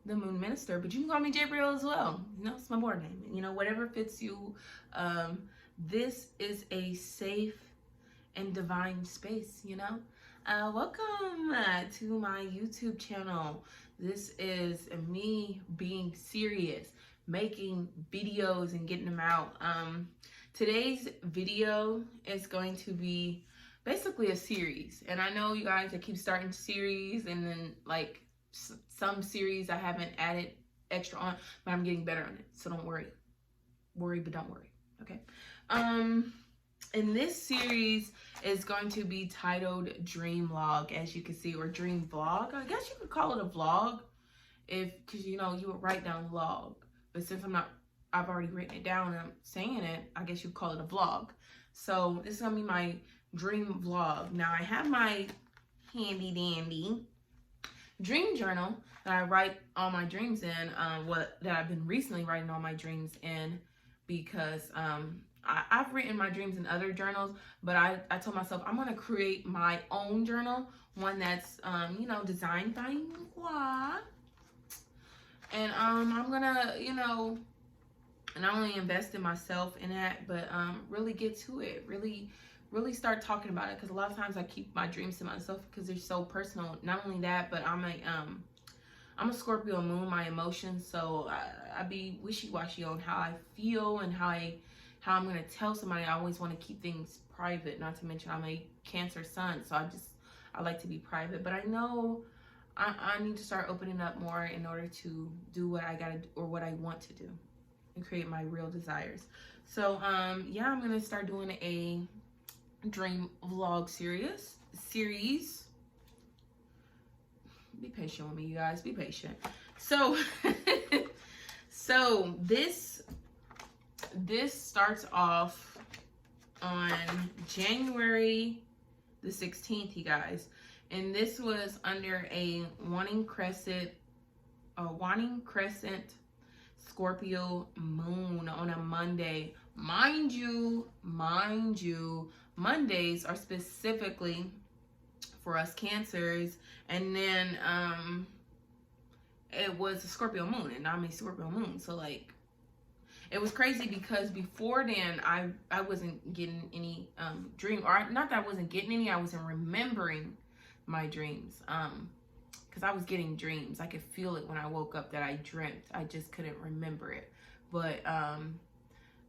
the Moon Minister, but you can call me Gabriel as well. You know, it's my board name. You know, whatever fits you. This is a safe and divine space, you know. Welcome to my YouTube channel. This is me being serious, making videos and getting them out. Today's video is going to be basically a series, and I know you guys that keep starting series, and then like some series I haven't added extra on, but I'm getting better on it, so don't worry but don't worry. Okay. And this series is going to be titled Dream Log, as you can see, or Dream Vlog. I guess you could call it a vlog, because you know you would write down vlog, but since I've already written it down and I'm saying it, I guess you call it a vlog. So this is gonna be my dream vlog. Now I have my handy dandy dream journal that I write all my dreams in, that I've been recently writing all my dreams in, because I've written my dreams in other journals, but I told myself I'm gonna create my own journal, one that's you know, designed by moi, and I'm gonna, you know, not only invest in myself in that, but really get to it, really start talking about it, because a lot of times I keep my dreams to myself because they're so personal. Not only that, but I'm a Scorpio moon, my emotions, so I be wishy-washy on how I feel and how I'm gonna tell somebody. I always want to keep things private, not to mention I'm a Cancer sun, so I like to be private, but I know I need to start opening up more in order to do what I gotta do, or what I want to do, and create my real desires. So yeah, I'm gonna start doing a dream vlog series. Be patient with me, you guys, be patient. So so this starts off on January the 16th, you guys, and this was under a waning crescent Scorpio moon on a Monday. Mind you, Mondays are specifically for us Cancers, and then it was a Scorpio moon, and I'm a Scorpio moon, so like it was crazy, because before then I wasn't getting any dream, or not that I wasn't getting any, I wasn't remembering my dreams, because I was getting dreams. I could feel it when I woke up that I dreamt. I just couldn't remember it. But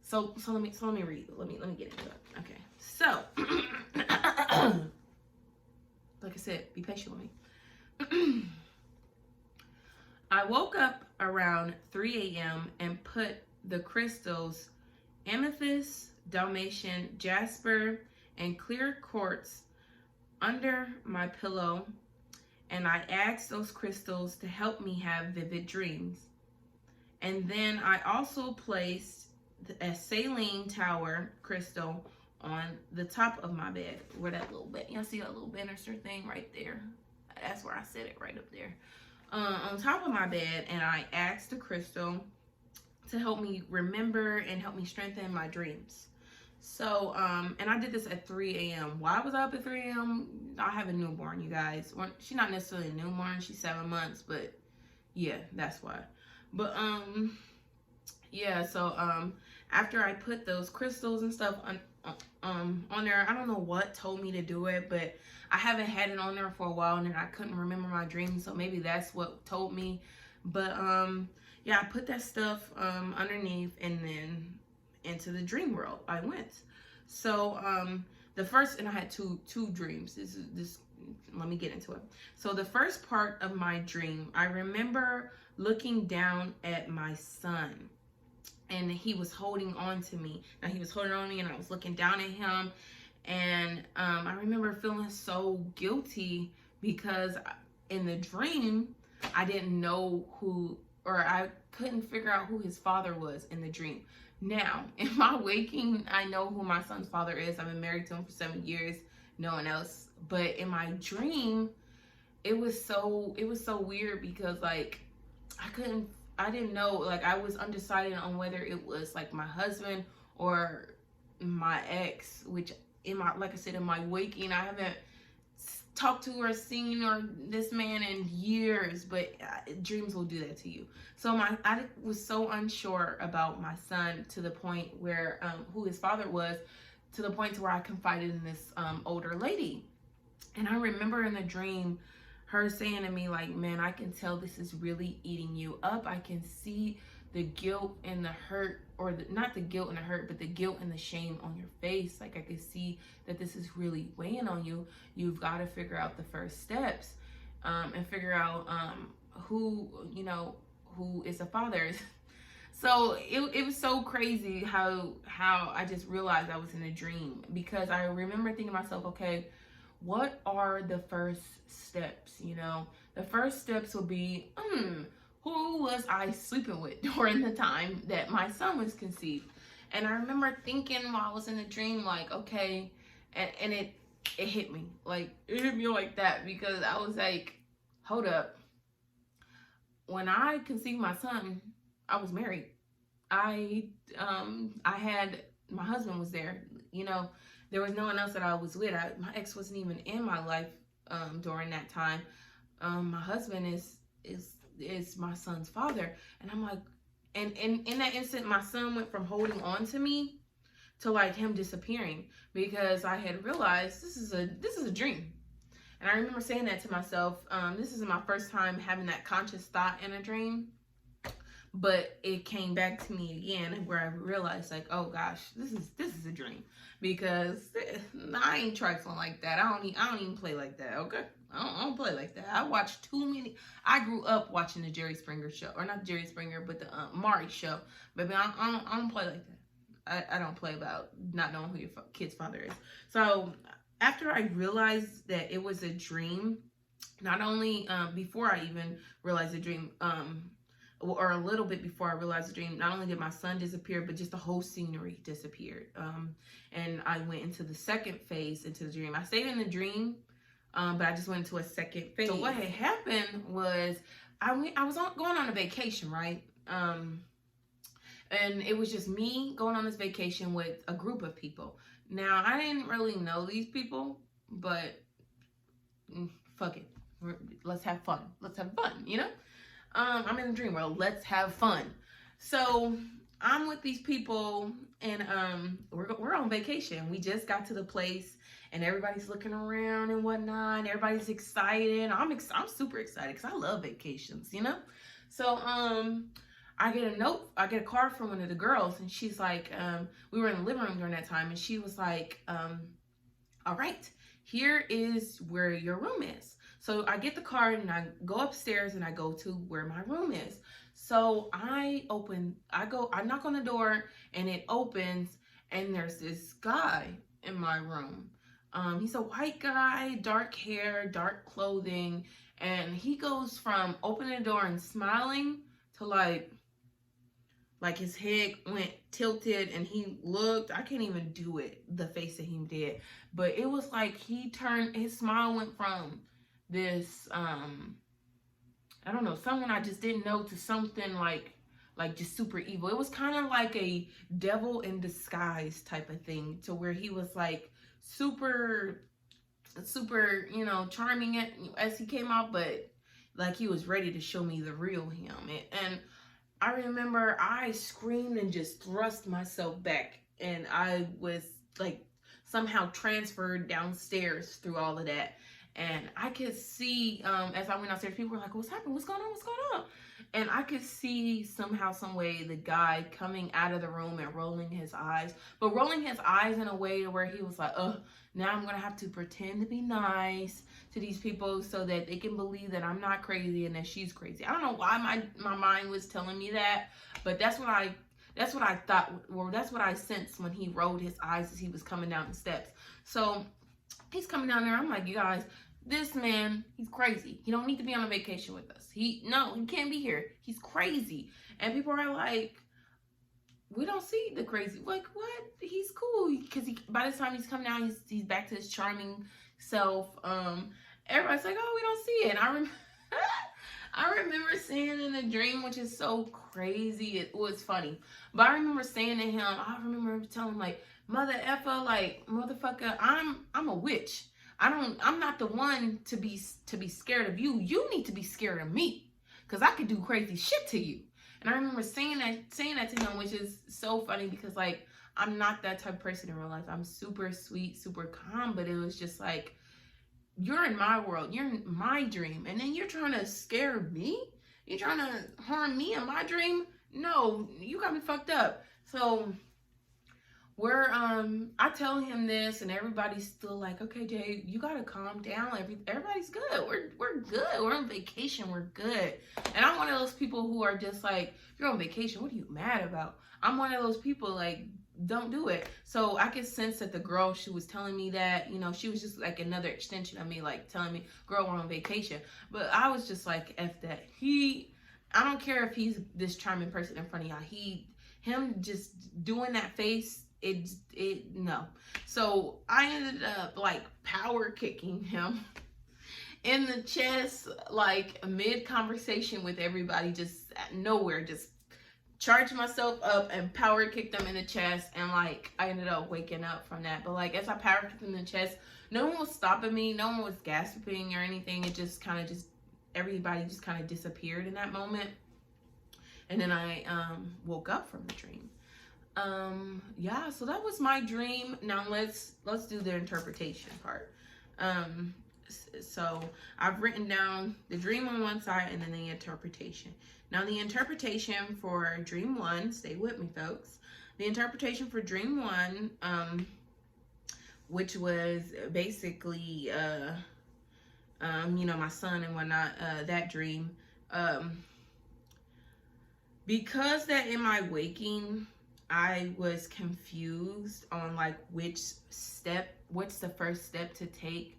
so let me read. Let me get into it. Okay. So like I said, be patient with me. I woke up around 3 a.m. and put the crystals amethyst, Dalmatian, jasper, and clear quartz under my pillow, and I asked those crystals to help me have vivid dreams. And then I also placed a saline tower crystal on the top of my bed, where that little bed, y'all see that little banister thing right there? That's where I set it, right up there, on top of my bed. And I asked the crystal to help me remember and help me strengthen my dreams. So and I did this at 3 a.m. Why was I up at 3 a.m.? I have a newborn, you guys. Well, she's not necessarily a newborn, she's 7 months, but yeah, that's why. But yeah, so after I put those crystals and stuff on there, I don't know what told me to do it, but I haven't had it on there for a while, and then I couldn't remember my dreams, so maybe that's what told me. But yeah, I put that stuff underneath, and then into the dream world I went. So the first, and I had two dreams. This let me get into it. So the first part of my dream, I remember looking down at my son, and he was holding on to me. Now he was holding on to me, and I was looking down at him, and I remember feeling so guilty, because in the dream I didn't know who, or I couldn't figure out who his father was in the dream. Now, in my waking, I know who my son's father is. I've been married to him for 7 years, no one else. But in my dream, it was so weird, because like I didn't know, like I was undecided on whether it was like my husband or my ex, which like I said, in my waking, I haven't talked to or seen or this man in years, but dreams will do that to you. So I was so unsure about my son to the point where who his father was, to the point to where I confided in this older lady. And I remember in the dream her saying to me, like, man, I can tell this is really eating you up. I can see the guilt and the hurt, or not the guilt and the hurt, but the guilt and the shame on your face. Like, I can see that this is really weighing on you. You've got to figure out the first steps and figure out who is a father. So it was so crazy how I just realized I was in a dream, because I remember thinking to myself, okay, what are the first steps? The first steps will be, who was I sleeping with during the time that my son was conceived? And I remember thinking while I was in the dream, like, okay, and it hit me. Like, it hit me like that, because I was like, hold up. When I conceived my son, I was married. I had, my husband was there. There was no one else that I was with. My ex wasn't even in my life during that time. My husband is my son's father. And I'm like, and in that instant, my son went from holding on to me to like him disappearing, because I had realized this is a dream. And I remember saying that to myself. This is my first time having that conscious thought in a dream, but it came back to me again, where I realized, like, oh gosh, this is a dream, because I ain't trifling like that. I don't even play like that. Okay, I don't play like that. I watch too many. I grew up watching the Jerry Springer show, or not Jerry Springer, but the Maury show. Baby, I don't play like that. I don't play about not knowing who your kid's father is. So after I realized that it was a dream, not only before I even realized the dream, or a little bit before I realized the dream, not only did my son disappear, but just the whole scenery disappeared. And I went into the second phase into the dream. I stayed in the dream, but I just went into a second phase. So what had happened was I was going on a vacation, right? And it was just me going on this vacation with a group of people. Now, I didn't really know these people, but fuck it. Let's have fun. Let's have fun, I'm in the dream world. Let's have fun. So I'm with these people, and we're on vacation. We just got to the place, and everybody's looking around and whatnot. And everybody's excited. I'm super excited, because I love vacations, So I get a card from one of the girls, and she's like, we were in the living room during that time, and she was like, all right, here is where your room is. So I get the card, and I go upstairs, and I go to where my room is. So I knock on the door, and it opens, and there's this guy in my room. He's a white guy, dark hair, dark clothing, and he goes from opening the door and smiling to like his head went tilted, and he looked, I can't even do it, the face that he did, but it was like his smile went from this, I don't know, someone I just didn't know, to something like just super evil. It was kind of like a devil in disguise type of thing, to where he was like super, charming as he came out, but like he was ready to show me the real him. And I remember I screamed and just thrust myself back, and I was like somehow transferred downstairs through all of that. And I could see, as I went downstairs, people were like, what's happening? What's going on? What's going on? And I could see somehow, some way, the guy coming out of the room and rolling his eyes. But rolling his eyes in a way to where he was like, now I'm going to have to pretend to be nice to these people so that they can believe that I'm not crazy and that she's crazy. I don't know why my mind was telling me that, but that's what I thought, or that's what I sensed when he rolled his eyes as he was coming down the steps. So he's coming down there. I'm like, you guys, this man, he's crazy. He don't need to be on a vacation with us. He can't be here. He's crazy. And people are like, we don't see the crazy. Like, what? He's cool. Because by the time he's coming out, he's back to his charming self. Everybody's like, oh, we don't see it. And I remember saying in a dream, which is so crazy. It was funny. But I remember saying to him, I remember telling him, like, mother effer, like, motherfucker, I'm a witch. I'm not the one to be scared of you. You need to be scared of me, because I could do crazy shit to you. And I remember saying that to him, which is so funny because like I'm not that type of person in real life. I'm super sweet, super calm, but it was just like, you're in my world, you're in my dream, and then you're trying to scare me? You're trying to harm me in my dream? No, you got me fucked up. So I tell him this, and everybody's still like, okay, Jay, you gotta calm down. Everybody's good. We're good. We're on vacation. We're good. And I'm one of those people who are just like, you're on vacation. What are you mad about? I'm one of those people like, don't do it. So I could sense that the girl, she was telling me that, you know, she was just like another extension of me, like telling me, girl, we're on vacation. But I was just like, F that. I don't care if he's this charming person in front of y'all. Him just doing that face, no. So I ended up like power kicking him in the chest, like mid conversation with everybody, just at nowhere, just charged myself up and power kicked him in the chest. And like I ended up waking up from that. But like as I power kicked him in the chest, no one was stopping me, no one was gasping or anything. It just kind of everybody just kind of disappeared in that moment. And then I woke up from the dream. Yeah, so that was my dream. Now let's do the interpretation part. So I've written down the dream on one side and then the interpretation. Now the interpretation for dream one, stay with me folks. The interpretation for dream one, which was basically, you know, my son and whatnot, that dream, because that in my waking, I was confused on like what's the first step to take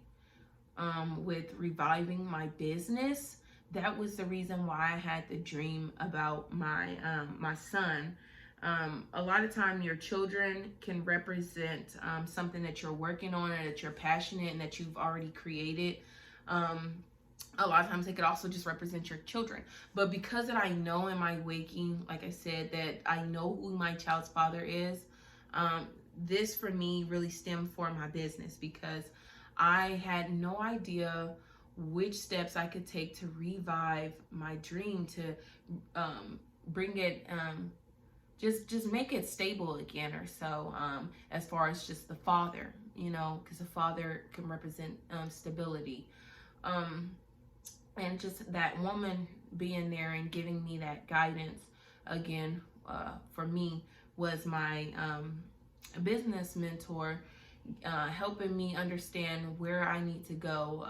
with reviving my business. That was the reason why I had the dream about my my son. A lot of time your children can represent something that you're working on or that you're passionate and that you've already created. A lot of times they could also just represent your children. But because that I know in my waking, like I said, that I know who my child's father is, this for me really stemmed for my business, because I had no idea which steps I could take to revive my dream, to bring it, just make it stable again or so, as far as just the father, you know, because the father can represent stability. And just that woman being there and giving me that guidance again, for me, was my business mentor, helping me understand where I need to go.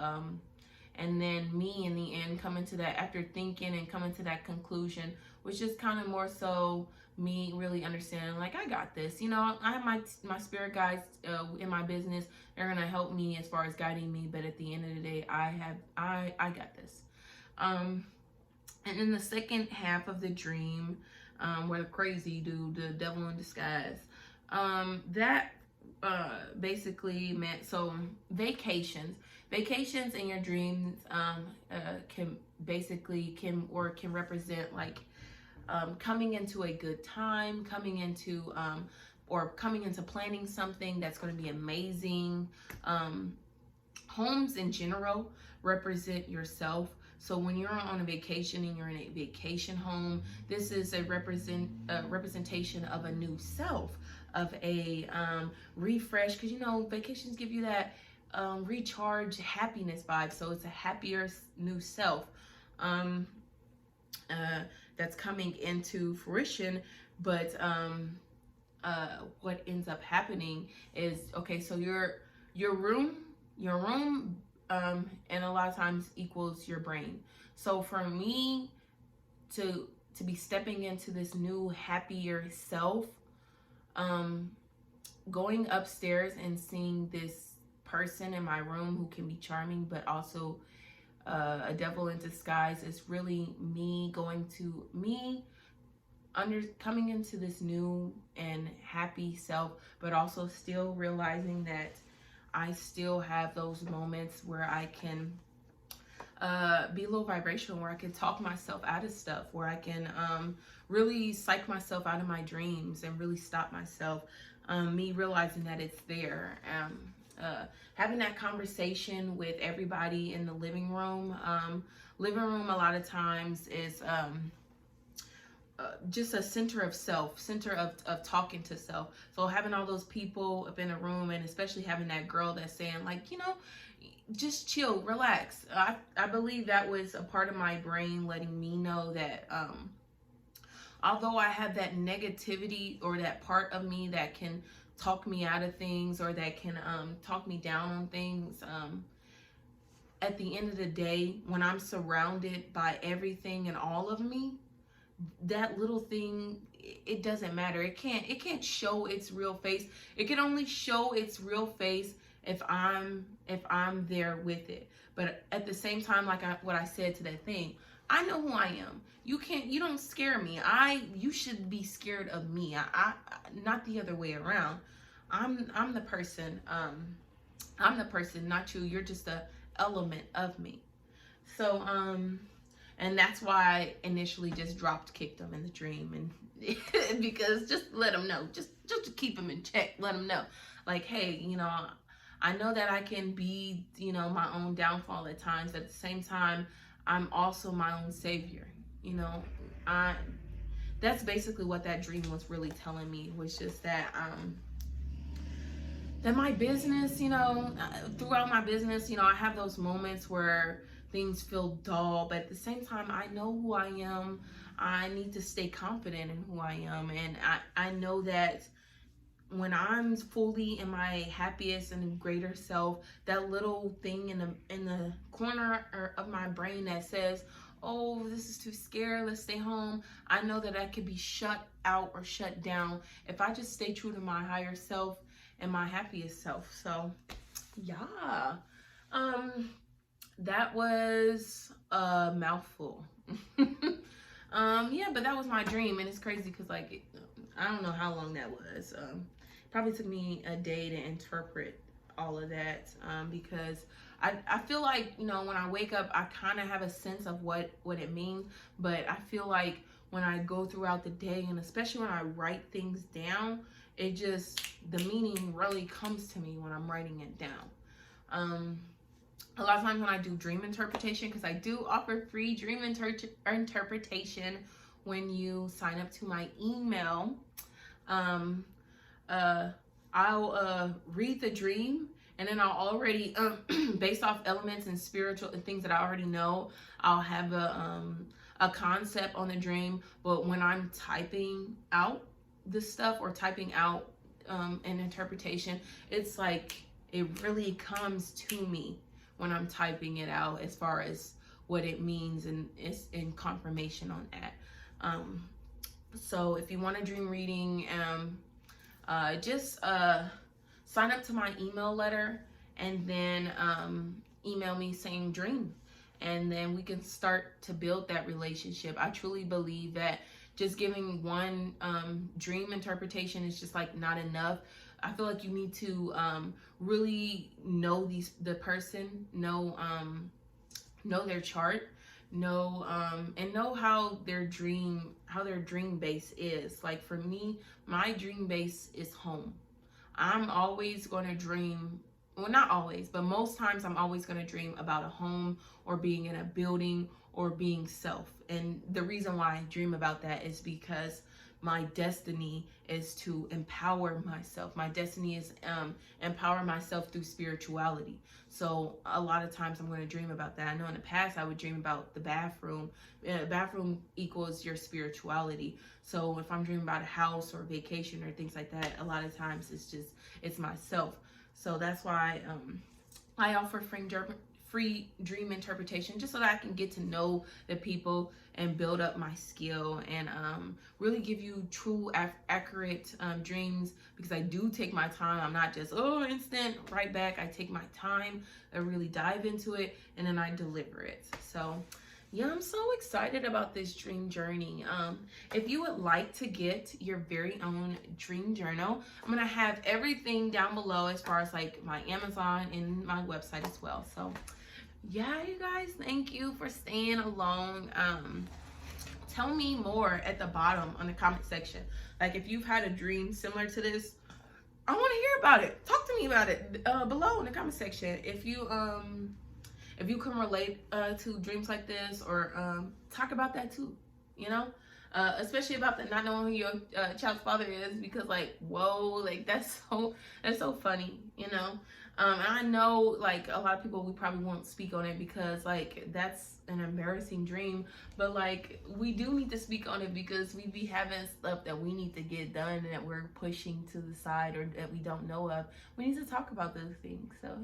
And then me in the end coming to that, after thinking and coming to that conclusion, which is kind of more so me really understanding, like, I got this. You know, I have my spirit guides in my business. They're gonna help me as far as guiding me, but at the end of the day, I got this. And in the second half of the dream, where the crazy dude, the devil in disguise, that basically meant, so vacations in your dreams can represent like coming into a good time, coming into planning something that's going to be amazing. Homes in general represent yourself. So when you're on a vacation and you're in a vacation home, this is a representation of a new self, of a refresh, because you know vacations give you that recharge happiness vibe. So it's a happier new self that's coming into fruition. But what ends up happening is, okay, so your room and a lot of times equals your brain. So for me to be stepping into this new happier self, going upstairs and seeing this person in my room who can be charming but also a devil in disguise, is really me coming into this new and happy self, but also still realizing that I still have those moments where I can be low vibration, where I can talk myself out of stuff, where I can really psych myself out of my dreams and really stop myself. Me realizing that it's there. having that conversation with everybody in the living room. Living room a lot of times is just a center of self, center of talking to self. So having all those people up in a room, and especially having that girl that's saying like, you know, just chill, relax. I believe that was a part of my brain letting me know that although I have that negativity, or that part of me that can talk me out of things, or that can talk me down on things, at the end of the day, when I'm surrounded by everything and all of me, that little thing, it doesn't matter. It can't show its real face. It can only show its real face if I'm there with it. But at the same time, like what I said to that thing, I know who I am. You don't scare me. You should be scared of me. I not the other way around. I'm the person. I'm the person, not you. You're just a element of me. So and that's why I initially just kicked him in the dream, and because just let him know, just to keep him in check, let him know, like, hey, you know, I know that I can be, you know, my own downfall at times. At the same time, I'm also my own savior. You know, that's basically what that dream was really telling me, was just that that my business, you know, throughout my business, you know, I have those moments where things feel dull, but at the same time, I know who I am. I need to stay confident in who I am, and I know that when I'm fully in my happiest and greater self, that little thing in the corner of my brain that says, oh, this is too scary, let's stay home, I know that could be shut out or shut down if I just stay true to my higher self and my happiest self. So yeah, that was a mouthful. Yeah, but that was my dream, and it's crazy because, like, I don't know how long that was. Probably took me a day to interpret all of that, because I feel like, you know, when I wake up, I kind of have a sense of what it means, but I feel like when I go throughout the day, and especially when I write things down, the meaning really comes to me when I'm writing it down. A lot of times when I do dream interpretation, because I do offer free dream interpretation when you sign up to my email, I'll read the dream, and then I'll already, based off elements and spiritual and things that I already know, I'll have a concept on the dream. But when I'm typing out this stuff, or typing out an interpretation, it's like it really comes to me when I'm typing it out, as far as what it means, and it's in confirmation on that. So if you want a dream reading, just sign up to my email letter, and then email me saying dream, and then we can start to build that relationship. I truly believe that just giving one dream interpretation is just like not enough. I feel like you need to really know the person, know their chart, know and know how their dream base is. Like for me, my dream base is home. I'm always going to dream, well, not always, but most times I'm always going to dream about a home, or being in a building, or being self. And the reason why I dream about that is because my destiny is to empower myself. My destiny is empower myself through spirituality. So a lot of times I'm going to dream about that. I know in the past I would dream about the bathroom. Bathroom equals your spirituality. So if I'm dreaming about a house or vacation or things like that, a lot of times it's myself. So that's why I offer free dream interpretation, just so that I can get to know the people and build up my skill, and really give you true accurate dreams, because I do take my time. I'm not just instant right back. I take my time, I really dive into it, and then I deliver it. So yeah, I'm so excited about this dream journey. If you would like to get your very own dream journal, I'm gonna have everything down below, as far as like my Amazon and my website as well. So yeah, you guys, thank you for staying along. Tell me more at the bottom on the comment section. Like if you've had a dream similar to this, I want to hear about it. Talk to to me about it below in the comment section. If you can relate to dreams like this, or talk about that too, you know, especially about the not knowing who your child's father is, because like, whoa, like that's so funny, you know. And I know like a lot of people, we probably won't speak on it because like that's an embarrassing dream, but like we do need to speak on it because we be having stuff that we need to get done and that we're pushing to the side or that we don't know of. We need to talk about those things. So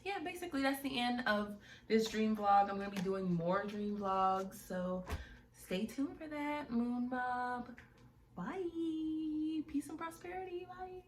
yeah, basically that's the end of this dream vlog. I'm gonna be doing more dream vlogs, so stay tuned for that. Moon Mob, bye. Peace and prosperity, bye.